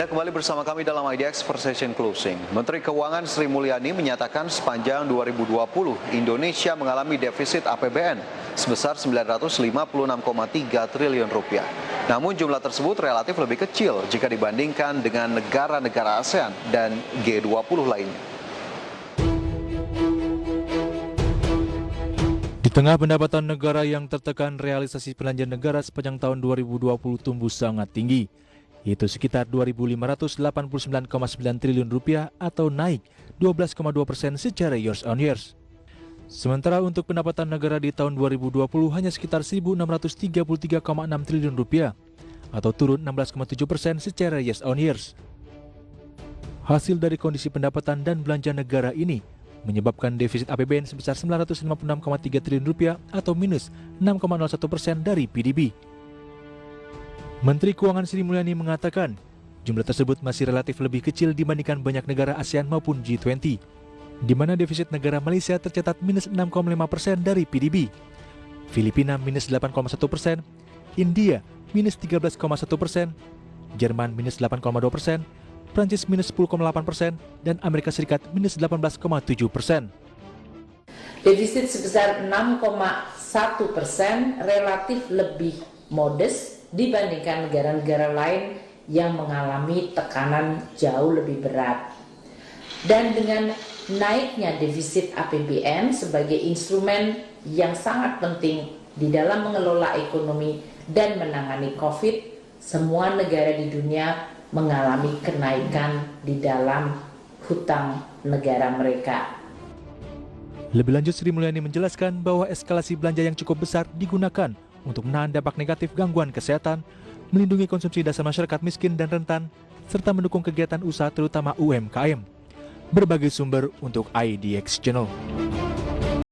Kembali bersama kami dalam IDX Session Closing. Menteri Keuangan Sri Mulyani menyatakan sepanjang 2020 Indonesia mengalami defisit APBN sebesar 956,3 triliun rupiah. Namun jumlah tersebut relatif lebih kecil jika dibandingkan dengan negara-negara ASEAN dan G20 lainnya. Di tengah pendapatan negara yang tertekan, realisasi belanja negara sepanjang tahun 2020 tumbuh sangat tinggi, yaitu sekitar 2.589,9 triliun rupiah atau naik 12,2% secara years on years. Sementara untuk pendapatan negara di tahun 2020 hanya sekitar 1.633,6 triliun rupiah atau turun 16,7% secara years on years. Hasil dari kondisi pendapatan dan belanja negara ini menyebabkan defisit APBN sebesar 956,3 triliun rupiah atau minus 6,01% dari PDB. Menteri Keuangan Sri Mulyani mengatakan, jumlah tersebut masih relatif lebih kecil dibandingkan banyak negara ASEAN maupun G20, di mana defisit negara Malaysia tercatat minus 6,5% dari PDB, Filipina minus 8,1%, India minus 13,1%, Jerman minus 8,2%, Prancis minus 10,8%, dan Amerika Serikat minus 18,7%. Defisit sebesar 6,1% relatif lebih modest dibandingkan negara-negara lain yang mengalami tekanan jauh lebih berat. Dan dengan naiknya defisit APBN sebagai instrumen yang sangat penting di dalam mengelola ekonomi dan menangani COVID, semua negara di dunia mengalami kenaikan di dalam hutang negara mereka. Lebih lanjut, Sri Mulyani menjelaskan bahwa eskalasi belanja yang cukup besar digunakan untuk menahan dampak negatif gangguan kesehatan, melindungi konsumsi dasar masyarakat miskin dan rentan, serta mendukung kegiatan usaha terutama UMKM. Berbagai sumber untuk IDX Channel.